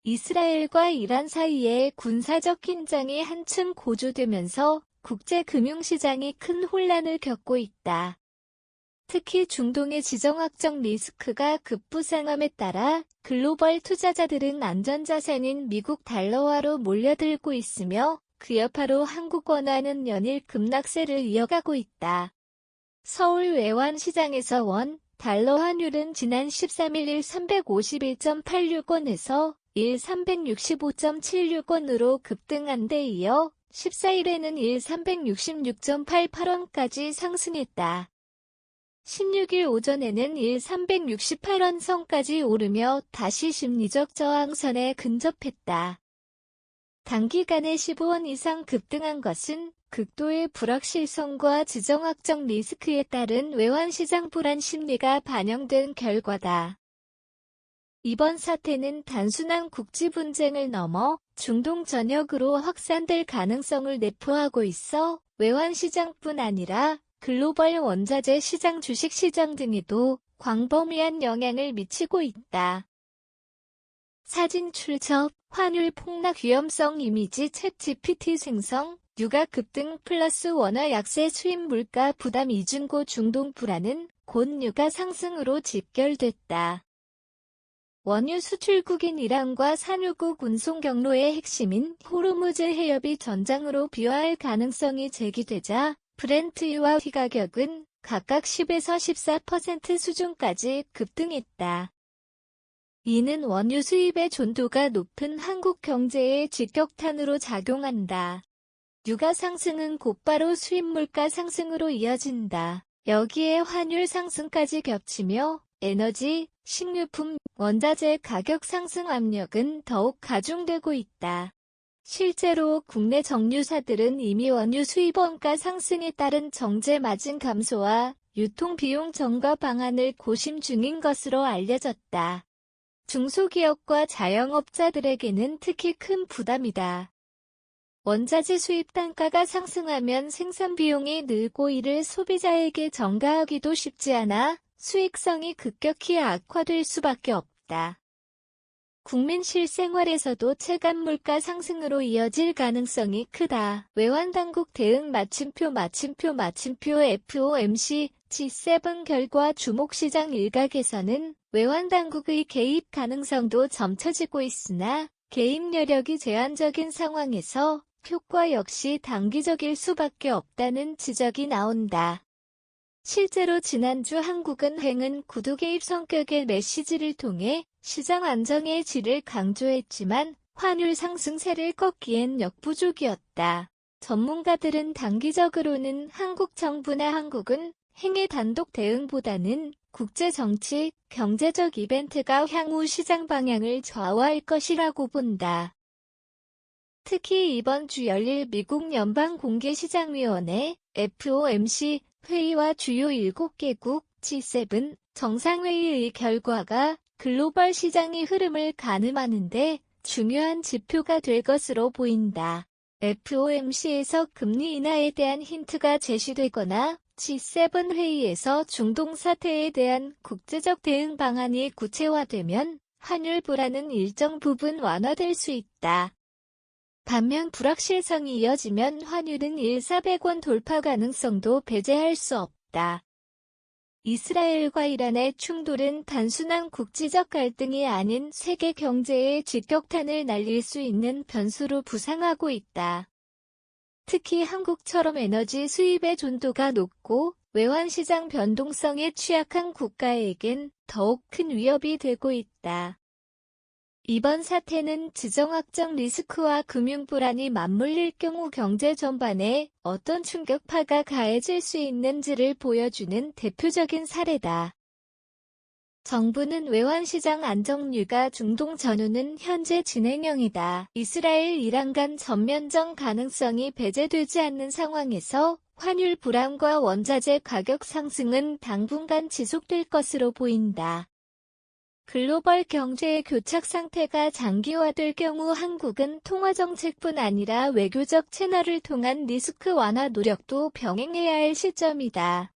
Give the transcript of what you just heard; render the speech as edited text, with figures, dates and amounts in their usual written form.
이스라엘과 이란 사이에 군사적 긴장이 한층 고조되면서 국제 금융시장이 큰 혼란을 겪고 있다. 특히 중동의 지정학적 리스크가 급부상함에 따라 글로벌 투자자들은 안전자산인 미국 달러화로 몰려들고 있으며 그 여파로 한국 원화는 연일 급락세를 이어가고 있다. 서울 외환시장에서 원, 달러 환율은 지난 13일 351.86원에서 365.76원으로 급등한 데 이어 14일에는 366.88원까지 상승했다. 16일 오전에는 368원 선까지 오르며 다시 심리적 저항선에 근접했다. 단기간에 15원 이상 급등한 것은 극도의 불확실성과 지정학적 리스크에 따른 외환시장 불안 심리가 반영된 결과다. 이번 사태는 단순한 국지 분쟁을 넘어 중동 전역으로 확산될 가능성을 내포하고 있어 외환시장뿐 아니라 글로벌 원자재 시장, 주식시장 등에도 광범위한 영향을 미치고 있다. 사진 출처, 환율 폭락 위험성 이미지 챗GPT 생성, 유가 급등 플러스 원화 약세 수입 물가 부담 이중고 중동 불안은 곧 유가 상승으로 직결됐다. 원유 수출국인 이란과 산유국 운송 경로의 핵심인 호르무즈 해협이 전장으로 비화할 가능성이 제기되자 브렌트유와 휘 가격은 각각 10에서 14% 수준까지 급등했다. 이는 원유 수입의 존도가 높은 한국 경제에 직격탄으로 작용한다. 유가 상승은 곧바로 수입 물가 상승으로 이어진다. 여기에 환율 상승까지 겹치며 에너지, 식료품, 원자재 가격 상승 압력은 더욱 가중되고 있다. 실제로 국내 정유사들은 이미 원유 수입 원가 상승에 따른 정제 마진 감소와 유통비용 전가 방안을 고심 중인 것으로 알려졌다. 중소기업과 자영업자들에게는 특히 큰 부담이다. 원자재 수입 단가가 상승하면 생산 비용이 늘고 이를 소비자에게 전가하기도 쉽지 않아 수익성이 급격히 악화될 수밖에 없다. 국민 실생활에서도 체감 물가 상승으로 이어질 가능성이 크다. 외환당국 대응 마침표 FOMC G7 결과 주목시장 일각에서는 외환당국의 개입 가능성도 점쳐지고 있으나 개입 여력이 제한적인 상황에서 효과 역시 단기적일 수밖에 없다는 지적이 나온다. 실제로 지난주 한국은행은 구두 개입 성격의 메시지를 통해 시장 안정의 질을 강조했지만 환율 상승세를 꺾기엔 역부족이었다. 전문가들은 단기적으로는 한국 정부나 한국은행의 단독 대응보다는 국제정치, 경제적 이벤트가 향후 시장 방향을 좌우할 것이라고 본다. 특히 이번 주 열릴 미국 연방공개시장위원회 FOMC 회의와 주요 7개국 G7 정상회의의 결과가 글로벌 시장의 흐름을 가늠하는데 중요한 지표가 될 것으로 보인다. FOMC에서 금리 인하에 대한 힌트가 제시되거나 G7 회의에서 중동 사태에 대한 국제적 대응 방안이 구체화되면 환율 불안은 일정 부분 완화될 수 있다. 반면 불확실성이 이어지면 환율은 1,400원 돌파 가능성도 배제할 수 없다. 이스라엘과 이란의 충돌은 단순한 국지적 갈등이 아닌 세계 경제에 직격탄을 날릴 수 있는 변수로 부상하고 있다. 특히 한국처럼 에너지 수입의 존도가 높고 외환시장 변동성에 취약한 국가에겐 더욱 큰 위협이 되고 있다. 이번 사태는 지정학적 리스크와 금융 불안이 맞물릴 경우 경제 전반에 어떤 충격파가 가해질 수 있는지를 보여주는 대표적인 사례다. 정부는 외환시장 안정유가 중동 전후는 현재 진행형이다. 이스라엘 이란 간 전면전 가능성이 배제되지 않는 상황에서 환율 불안과 원자재 가격 상승은 당분간 지속될 것으로 보인다. 글로벌 경제의 교착 상태가 장기화될 경우 한국은 통화정책뿐 아니라 외교적 채널을 통한 리스크 완화 노력도 병행해야 할 시점이다.